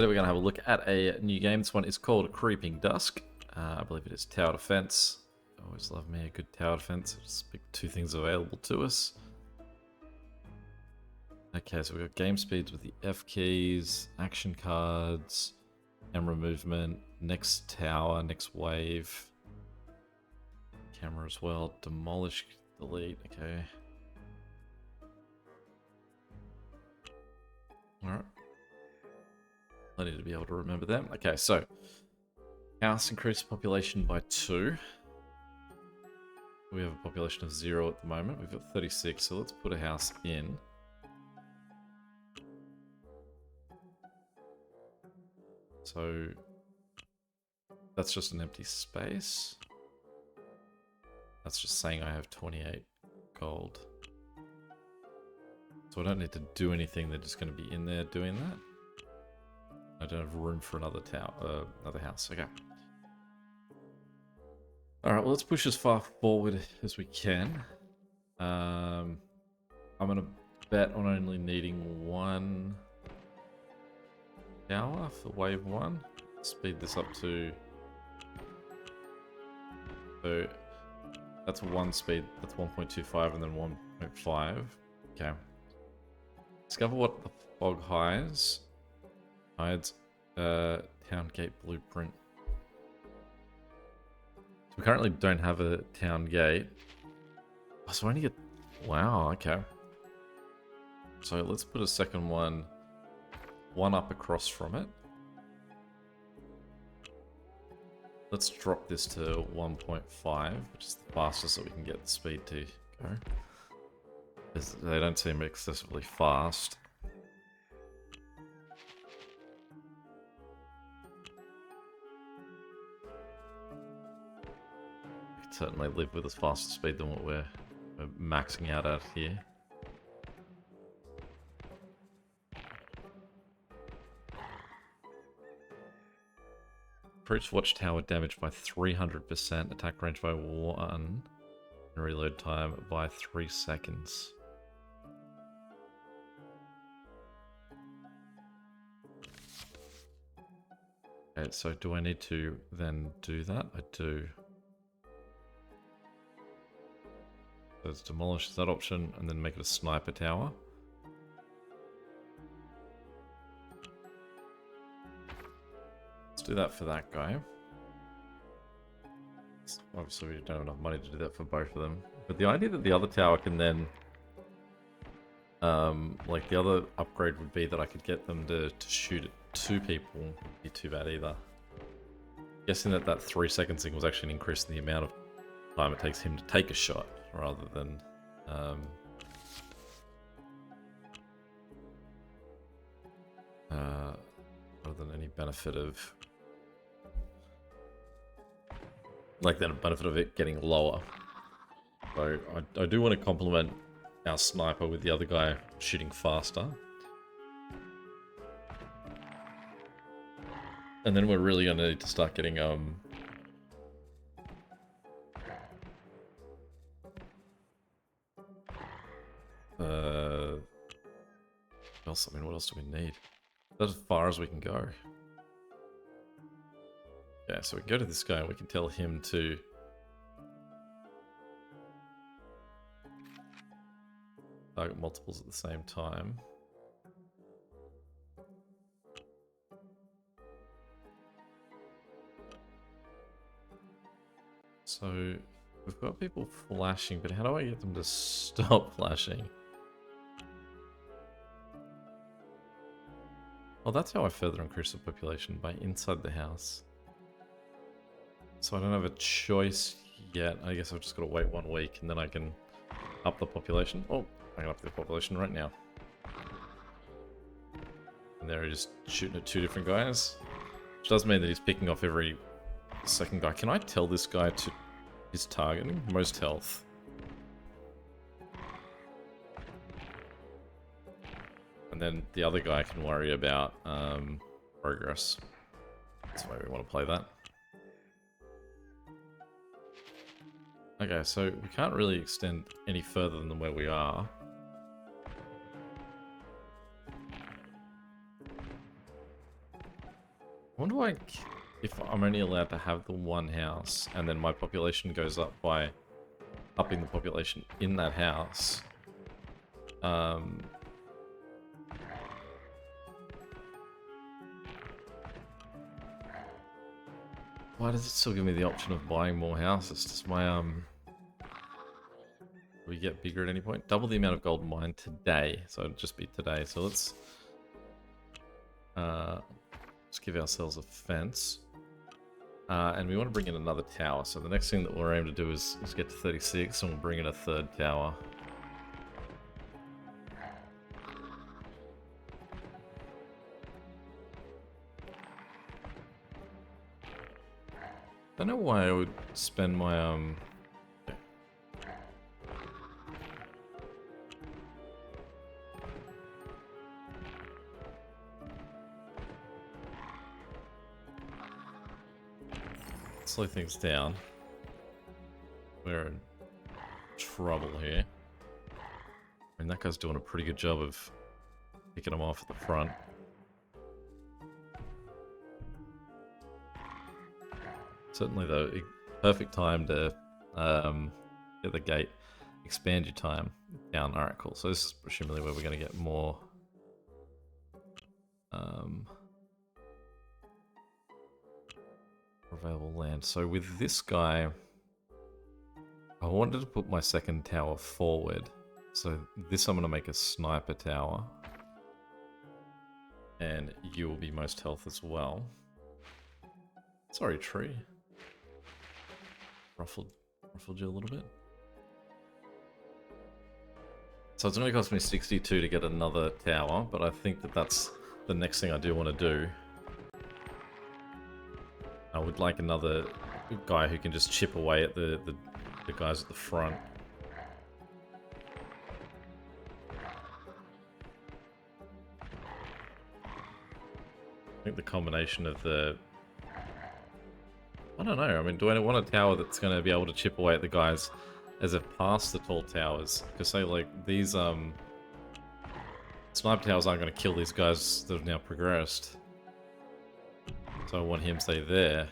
Today we're going to have a look at a new game. This one is called Creeping Dusk. I believe it is tower defense. I always love me a good tower defense. Just pick two things available to us. Okay, so we've got game speeds with the F keys, action cards, camera movement, next tower, next wave, camera as well, demolish, delete, okay. Alright. I need to be able to remember them. Okay, so house increase population by 2. We have a population of 0 at the moment. We've got 36, so let's put a house in. So that's just an empty space. That's just saying I have 28 gold. So I don't need to do anything. They're just going to be in there doing that. I don't have room for another tower, another house. Okay. All right. Well, let's push as far forward as we can. I'm gonna bet on only needing one tower for wave 1. Speed this up to. So that's one speed. That's 1.25 and then 1.5. Okay. Discover what the fog hides. Town gate blueprint. So we currently don't have a town gate. Oh, so I only get... Wow, okay. So let's put a second one up across from it. Let's drop this to 1.5, which is the fastest that we can get the speed to go. Because they don't seem excessively fast. Certainly live with a faster speed than what we're maxing out at here. Approach watchtower damaged by 300%, attack range by 1, and reload time by 3 seconds. Okay, so do I need to then do that? I do. Let's demolish that option and then make it a sniper tower. Let's do that for that guy. Obviously we don't have enough money to do that for both of them. But the idea that the other tower can then... like the other upgrade would be that I could get them to shoot at 2 people. Wouldn't be too bad either. Guessing that that 3 second thing was actually an increase in the amount of time it takes him to take a shot. Rather than any benefit of like the benefit of it getting lower. So I do want to complement our sniper with the other guy shooting faster. And then we're really gonna need to start getting what else do we need? That's as far as we can go. Yeah, so we can go to this guy and we can tell him to target multiples at the same time. So we've got people flashing, but how do I get them to stop flashing? Well, that's how I further increase the population, by inside the house. So I don't have a choice yet. I guess I've just got to wait 1 week and then I can up the population. Oh, I can up the population right now. And they're just shooting at 2 different guys. Which does mean that he's picking off every second guy. Can I tell this guy to his targeting? Most health. And then the other guy can worry about progress. That's the way we want to play that. Okay, so we can't really extend any further than where we are. wonder like if I'm only allowed to have the one house and then my population goes up by upping the population in that house. Why does it still give me the option of buying more houses? Does my we get bigger at any point? Double the amount of gold mined today, so it'd just be today. So let's give ourselves a fence. And we want to bring in another tower. So the next thing that we're aiming to do is get to 36, and we'll bring in a third tower. I don't know why I would spend my slow things down. We're in trouble here. I mean, that guy's doing a pretty good job of picking them off at the front. Certainly, though, perfect time to get the gate. Expand your time down. Alright, cool. So this is presumably where we're going to get more available land. So with this guy, I wanted to put my second tower forward. So this I'm going to make a sniper tower. And you will be most health as well. Sorry, tree. Ruffled you a little bit. So it's going to cost me 62 to get another tower, but I think that that's the next thing I do want to do. I would like another guy who can just chip away at the guys at the front. I think the combination of the... I don't know, I mean, do I want a tower that's going to be able to chip away at the guys as if past the tall towers? Because say, like, these, sniper towers aren't going to kill these guys that have now progressed. So I want him to stay there.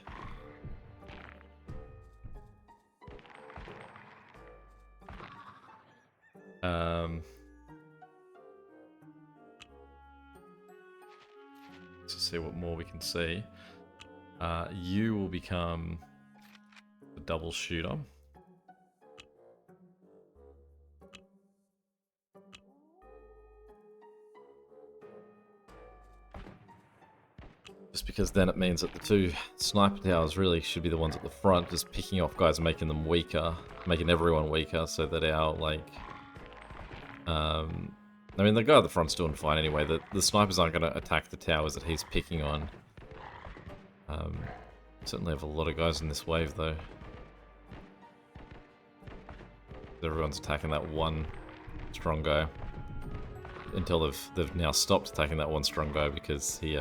Let's see what more we can see. You will become the double shooter. Just because then it means that the two sniper towers really should be the ones at the front, just picking off guys and making them weaker, making everyone weaker, so that our, like... I mean, the guy at the front's doing fine anyway. The snipers aren't going to attack the towers that he's picking on. Certainly have a lot of guys in this wave, though. Everyone's attacking that one strong guy. Until they've now stopped attacking that one strong guy because he,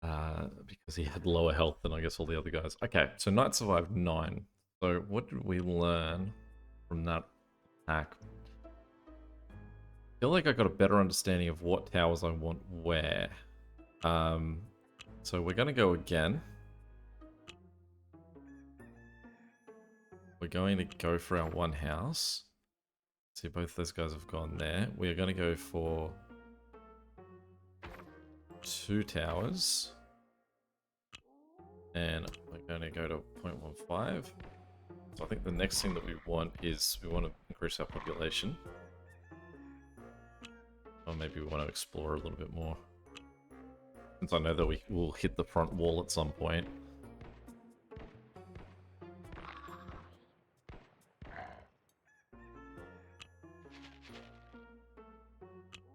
because he had lower health than I guess all the other guys. Okay, so Knight survived 9. So what did we learn from that attack? I feel like I got a better understanding of what towers I want where. So we're going to go again. We're going to go for our one house. See, both those guys have gone there. We are going to go for 2 towers. And we're going to go to 0.15. So I think the next thing that we want is we want to increase our population. Or maybe we want to explore a little bit more. Since I know that we will hit the front wall at some point.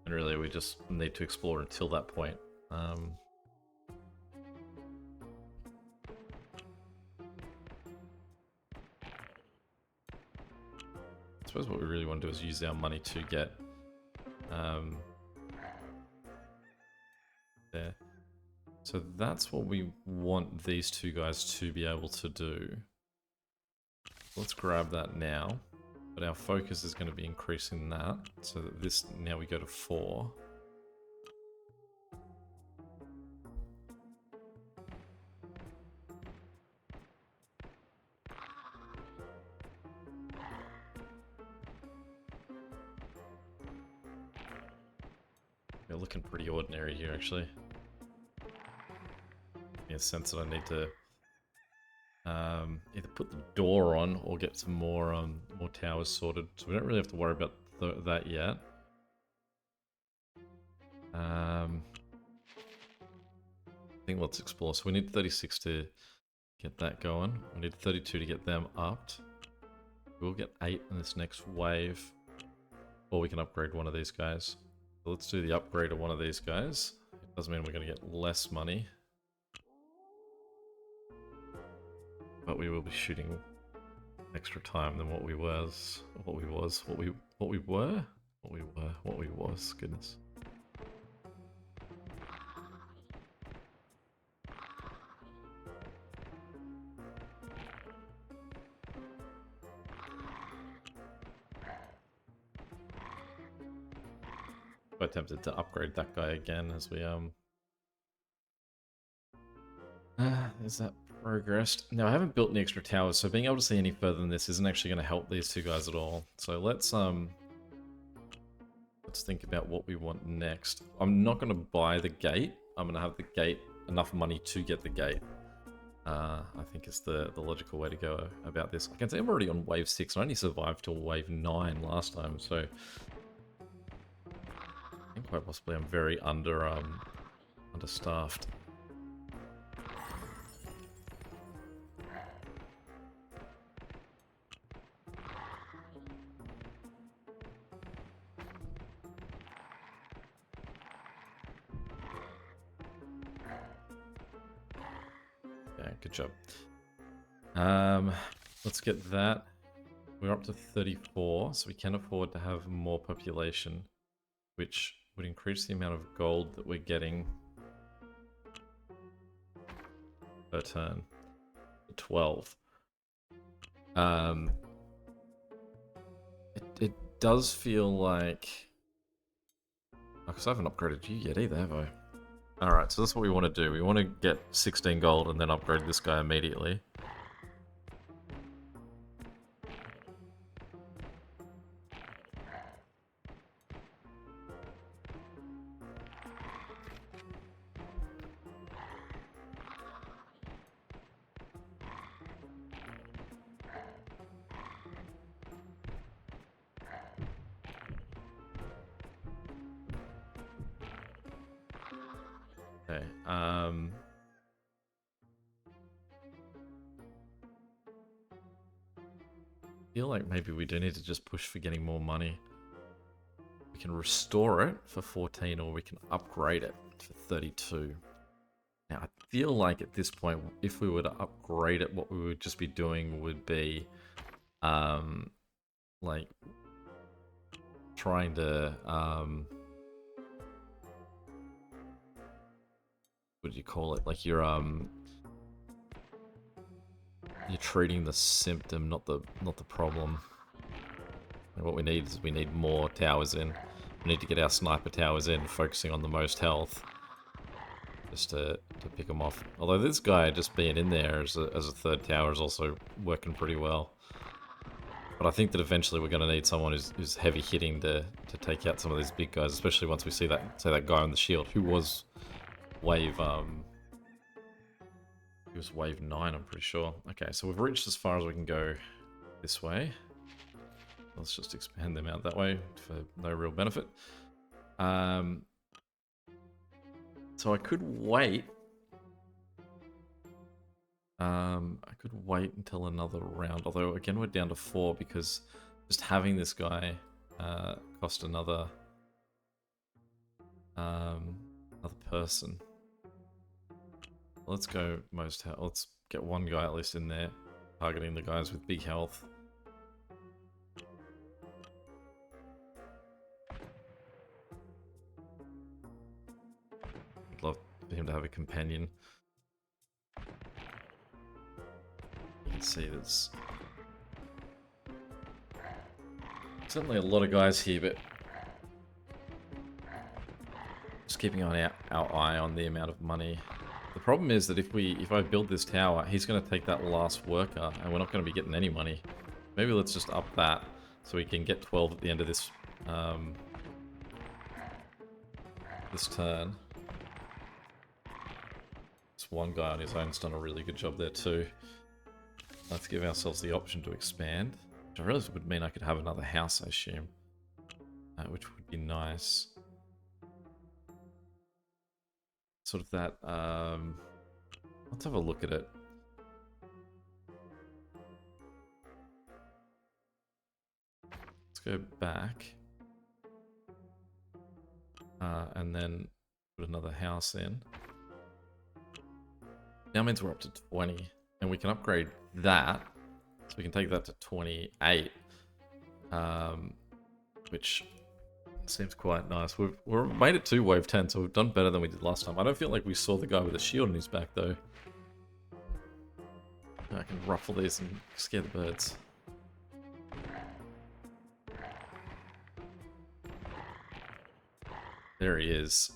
And really we just need to explore until that point. I suppose what we really want to do is use our money to get there. So that's what we want these two guys to be able to do. Let's grab that now. But our focus is going to be increasing that. So that this, now we go to 4. We're looking pretty ordinary here, actually. In a sense that I need to either put the door on or get some more more towers sorted. So we don't really have to worry about that yet. I think let's explore. So we need 36 to get that going. We need 32 to get them upped. We'll get 8 in this next wave. Or we can upgrade one of these guys. So let's do the upgrade of one of these guys. It doesn't mean we're going to get less money. But we will be shooting extra time than what we was. Goodness. I attempted to upgrade that guy again as we is that progressed? No, I haven't built any extra towers, so being able to see any further than this isn't actually going to help these two guys at all. So let's think about what we want next. I'm not going to buy the gate. I'm going to have the gate, enough money to get the gate. I think is the logical way to go about this. I can say I'm already on wave 6. I only survived till wave 9 last time, so I think quite possibly I'm very understaffed. Yeah, good job. Let's get that. We're up to 34, so we can afford to have more population, which would increase the amount of gold that we're getting per turn. 12. It does feel like... Because I haven't upgraded you yet either, have I? Alright, so that's what we want to do. We want to get 16 gold and then upgrade this guy immediately. Okay, I feel like maybe we do need to just push for getting more money. We can restore it for 14 or we can upgrade it for 32. Now, I feel like at this point, if we were to upgrade it, what we would just be doing would be, like, trying to, what do you call it? Like, you're treating the symptom, not the problem. And what we need is we need more towers in. We need to get our sniper towers in, focusing on the most health. Just to pick them off. Although this guy just being in there as a third tower is also working pretty well. But I think that eventually we're going to need someone who's heavy hitting to take out some of these big guys, especially once we see that guy on the shield who was wave he was wave 9, I'm pretty sure. Okay, so we've reached as far as we can go this way. Let's just expand them out that way for no real benefit. So I could wait. I could wait until another round. Although again, we're down to 4 because just having this guy cost another person. Let's go most health. Let's get one guy at least in there, targeting the guys with big health. I'd love for him to have a companion. You can see there's certainly a lot of guys here, but just keeping our eye on the amount of money. The problem is that if I build this tower, he's going to take that last worker, and we're not going to be getting any money. Maybe let's just up that, so we can get 12 at the end of this this turn. This one guy on his own's done a really good job there too. Let's give ourselves the option to expand. Which I realize would mean I could have another house, I assume. Which would be nice. Sort of that, let's have a look at it. Let's go back. And then put another house in. Now means we're up to 20. And we can upgrade that. So we can take that to 28. Which seems quite nice. We've made it to wave 10, so we've done better than we did last time. I don't feel like we saw the guy with a shield on his back, though. I can ruffle these and scare the birds. There he is.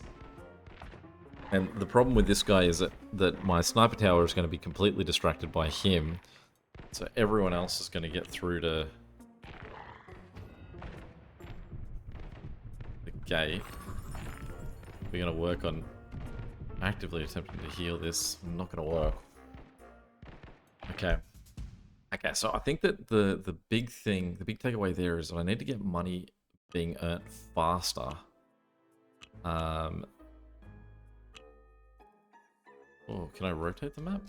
And the problem with this guy is that my sniper tower is going to be completely distracted by him. So everyone else is going to get through to the gate. We're going to work on actively attempting to heal this. Not going to work. Okay. Okay, so I think that the big thing, the big takeaway there is that I need to get money being earned faster. Oh, can I rotate the map?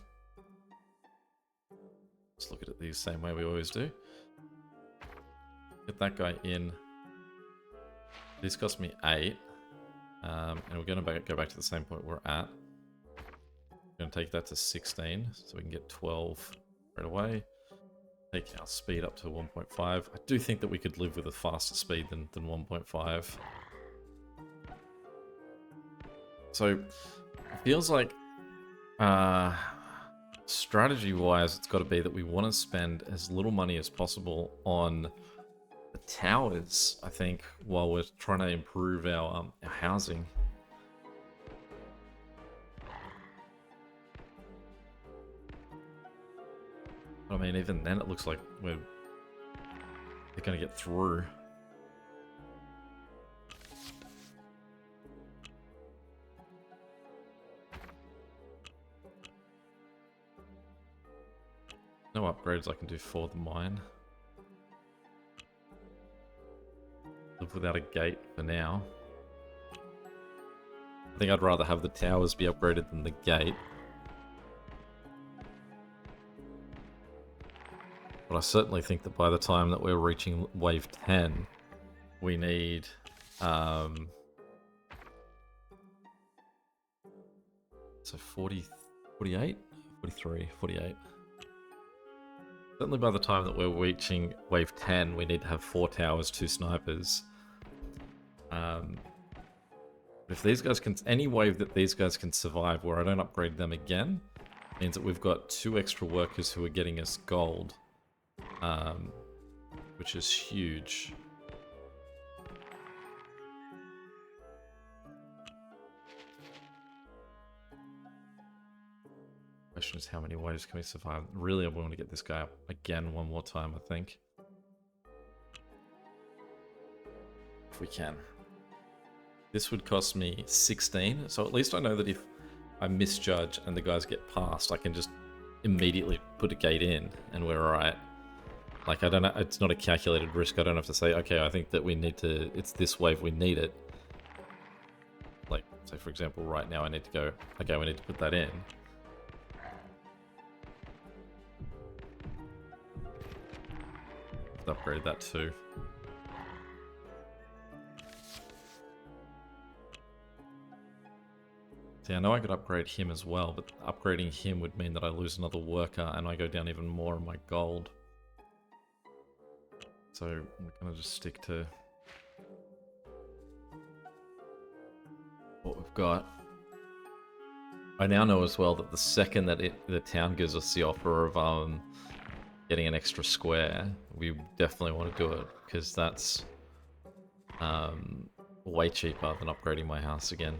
Let's look at it the same way we always do. Get that guy in. This cost me 8. And we're going to go back to the same point we're at. Going to take that to 16, so we can get 12 right away. Take our speed up to 1.5. I do think that we could live with a faster speed than 1.5. So, it feels like strategy-wise, it's got to be that we want to spend as little money as possible on the towers, I think, while we're trying to improve our housing. I mean, even then it looks like they're going to get through. No upgrades I can do for the mine. Live without a gate for now. I think I'd rather have the towers be upgraded than the gate. But I certainly think that by the time that we're reaching wave 10, we need so 40, 48, 43, 48. Certainly by the time that we're reaching wave 10, we need to have 4 towers, 2 snipers. If these guys can, any wave that these guys can survive where I don't upgrade them again, means that we've got 2 extra workers who are getting us gold. Which is huge. Question is, how many waves can we survive? Really, I want to get this guy up again one more time, I think. If we can. This would cost me 16, so at least I know that if I misjudge and the guys get past, I can just immediately put a gate in and we're alright. Like, I don't know, it's not a calculated risk. I don't have to say, okay, I think that we need to, it's this wave, we need it. Like, say for example, right now I need to go, okay, we need to put that in. Let's upgrade that too. See, I know I could upgrade him as well, but upgrading him would mean that I lose another worker and I go down even more on my gold. So we're going to just stick to what we've got. I now know as well that the second that the town gives us the offer of getting an extra square, we definitely want to do it, because that's way cheaper than upgrading my house again.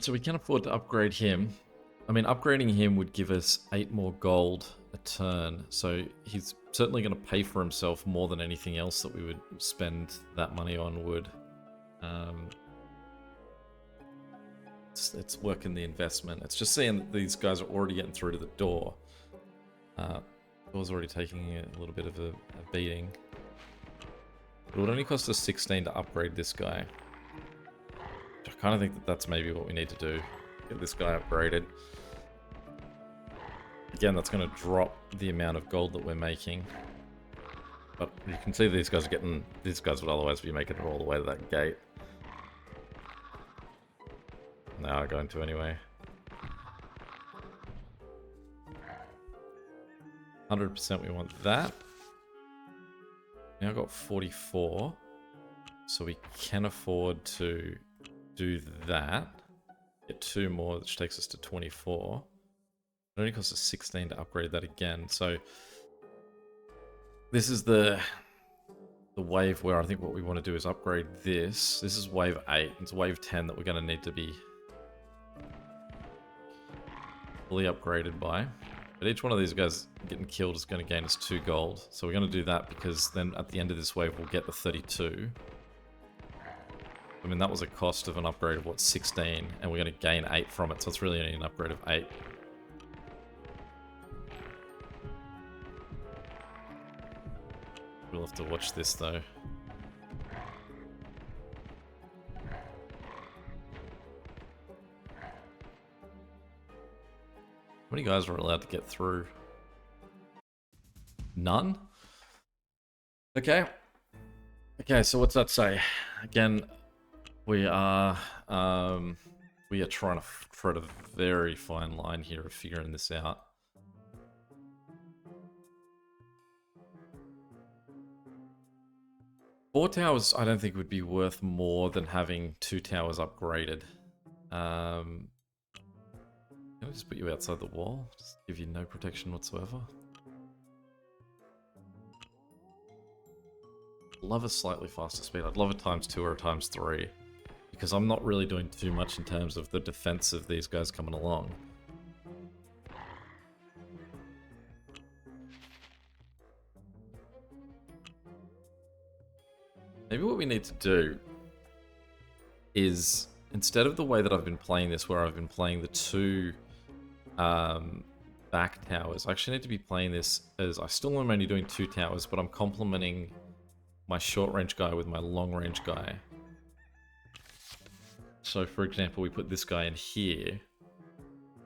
So we can afford to upgrade him. I mean, upgrading him would give us 8 more gold a turn, so he's certainly going to pay for himself more than anything else that we would spend that money on would. It's working the investment. It's just seeing that these guys are already getting through to the door. Door's already taking a little bit of a beating. It would only cost us 16 to upgrade this guy. I kind of think that that's maybe what we need to do. Get this guy upgraded. Again, that's going to drop the amount of gold that we're making. But you can see these guys are getting... These guys would otherwise be making it all the way to that gate. They are going to anyway. 100% we want that. Now I've got 44. So we can afford to do that. Get 2 more, which takes us to 24. It only costs us 16 to upgrade that again. So this is the wave where I think what we want to do is upgrade this. This is wave 8. It's wave 10 that we're going to need to be fully upgraded by. But each one of these guys getting killed is going to gain us 2 gold. So we're going to do that because then at the end of this wave we'll get the 32. I mean, that was a cost of an upgrade of, what, 16, and we're going to gain 8 from it, so it's really only an upgrade of 8. We'll have to watch this, though. How many guys are allowed to get through? None? Okay. Okay, so what's that say? Again, we are trying to tread a very fine line here of figuring this out. Four towers, I don't think would be worth more than having 2 towers upgraded. Can I just put you outside the wall? Just give you no protection whatsoever. Love a slightly faster speed. I'd love a ×2 or a ×3. Because I'm not really doing too much in terms of the defense of these guys coming along. Maybe what we need to do is, instead of the way that I've been playing this, where I've been playing the 2 back towers, I actually need to be playing this as I still am only doing 2 towers, but I'm complementing my short range guy with my long range guy. So for example, we put this guy in here,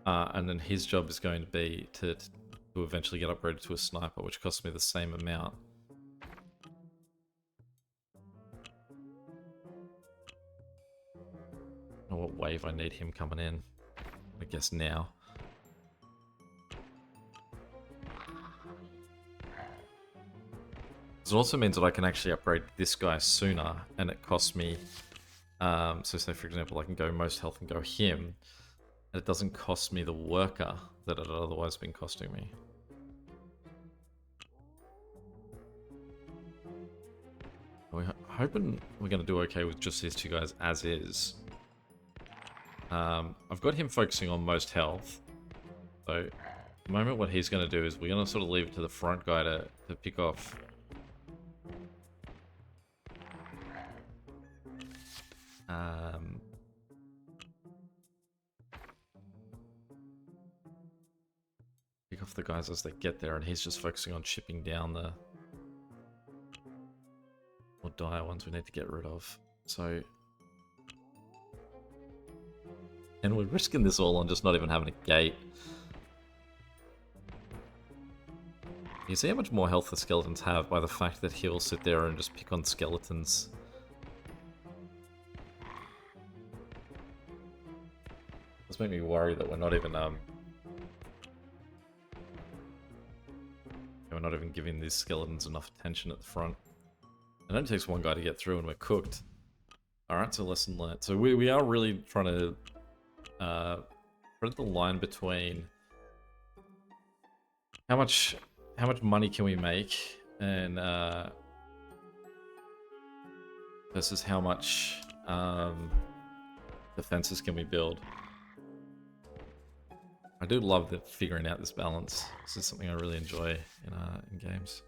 and then his job is going to be to eventually get upgraded to a sniper, which costs me the same amount. I don't know what wave I need him coming in. I guess now. It also means that I can actually upgrade this guy sooner, and it costs me... so say for example I can go most health and go him, and it doesn't cost me the worker that it had otherwise been costing me. We're hoping we're going to do okay with just these 2 guys as is. I've got him focusing on most health, so at the moment what he's going to do is we're going to sort of leave it to the front guy to pick off the guys as they get there, and he's just focusing on chipping down the more dire ones we need to get rid of. So, and we're risking this all on just not even having a gate. You see how much more health the skeletons have by the fact that he'll sit there and just pick on skeletons. This makes me worry that we're not even giving these skeletons enough attention at the front. It only takes 1 guy to get through and we're cooked. Alright, so lesson learned. So we are really trying to thread the line between how much money can we make and versus how much defenses can we build? I do love figuring out this balance. This is something I really enjoy in games.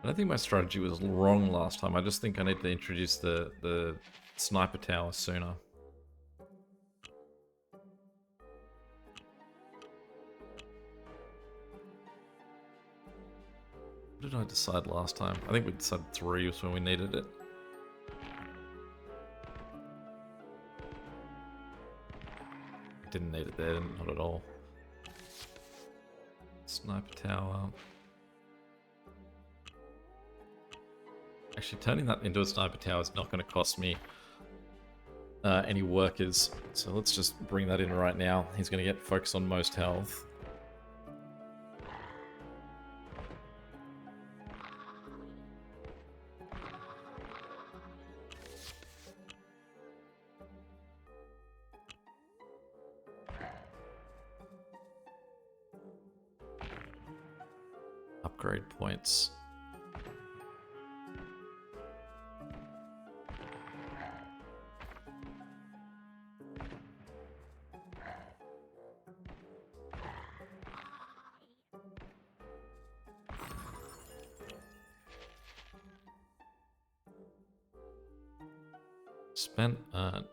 I don't think my strategy was wrong last time. I just think I need to introduce the sniper tower sooner. What did I decide last time? I think we decided 3 was when we needed it. Didn't need it there, not at all. Sniper tower. Actually, turning that into a sniper tower is not going to cost me any workers. So let's just bring that in right now. He's going to get focus on most health. Upgrade points. Spent, earned.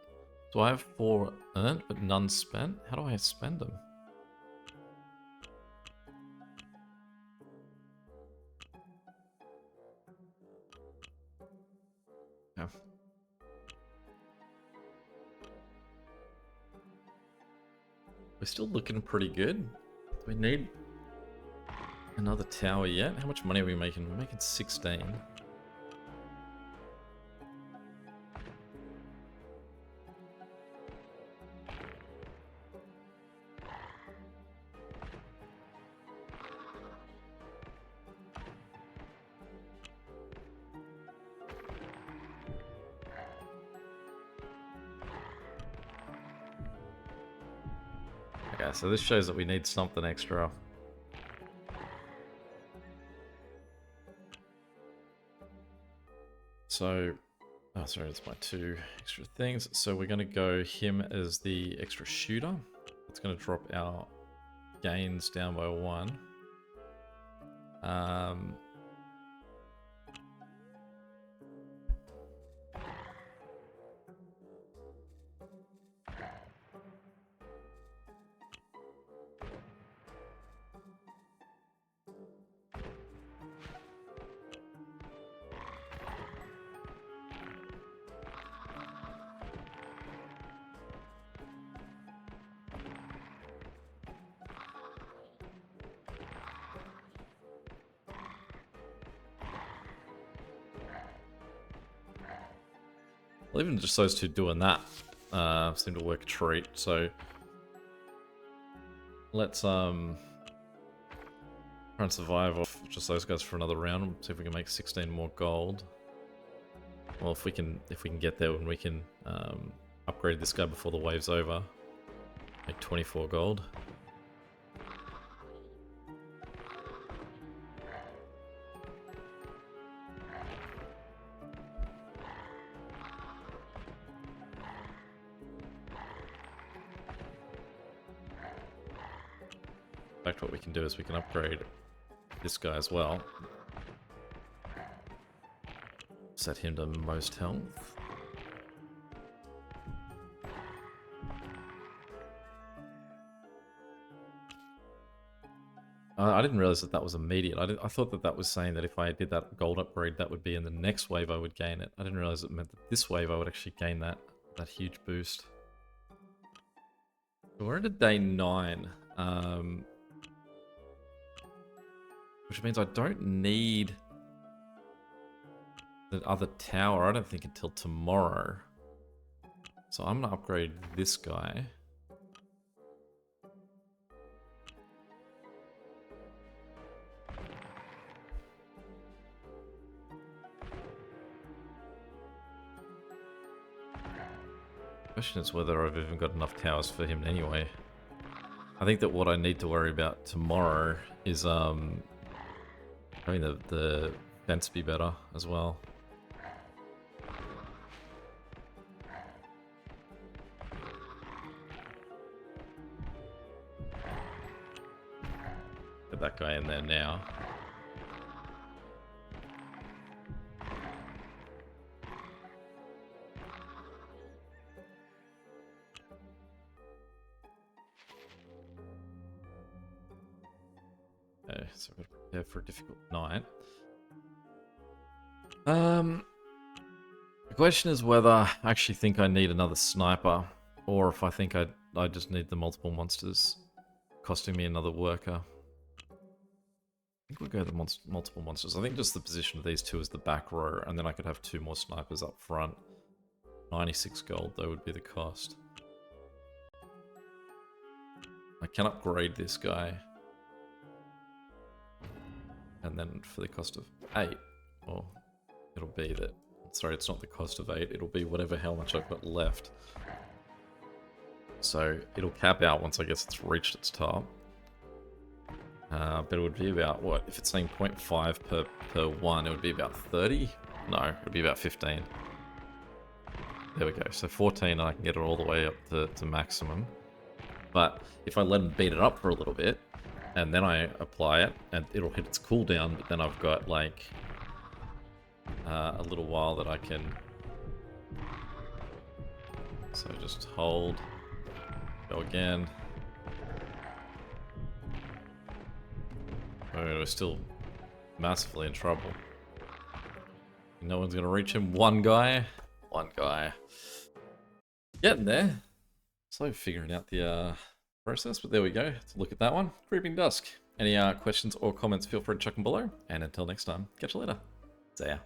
Do I have 4 earned but none spent? How do I spend them? Yeah. We're still looking pretty good. Do we need another tower yet? How much money are we making? We're making 16. Okay, so this shows that we need something extra. So, oh sorry, that's my 2 extra things. So we're going to go him as the extra shooter. It's going to drop our gains down by 1. Well, even just those 2 doing that seem to work a treat. So let's try and survive off just those guys for another round. See if we can make 16 more gold. Well, if we can get there when we can upgrade this guy before the wave's over. Make 24 gold. In fact, what we can do is we can upgrade this guy as well. Set him to most health. I didn't realize that was immediate. I thought that was saying that if I did that gold upgrade, that would be in the next wave I would gain it. I didn't realize it meant that this wave I would actually gain that huge boost. So we're into day 9. Which means I don't need the other tower, I don't think, until tomorrow. So I'm going to upgrade this guy. Question is whether I've even got enough towers for him anyway. I think that what I need to worry about tomorrow is having the fence be better as well. Get that guy in there now. Okay, so we've got to prepare for a difficult night. The question is whether I actually think I need another sniper, or if I think I just need the multiple monsters costing me another worker. I think we'll go the multiple monsters. I think just the position of these two is the back row, and then I could have 2 more snipers up front. 96 gold, though, would be the cost. I can upgrade this guy. And then for the cost of 8, well, it'll be that... Sorry, it's not the cost of 8, it'll be whatever how much I've got left. So, it'll cap out once I guess it's reached its top. But it would be about, what, if it's saying 0.5 per one, it would be about 30? No, it would be about 15. There we go, so 14 and I can get it all the way up to maximum. But if I let them beat it up for a little bit, and then I apply it, and it'll hit its cooldown, but then I've got, like, a little while that I can... So just hold, go again. I mean, we're still massively in trouble. No one's gonna reach him. One guy. Getting there. Slow figuring out the process, but there we go. Let's look at that one. Creeping Dusk. Any questions or comments, feel free to chuck them below. And until next time, catch you later. See ya.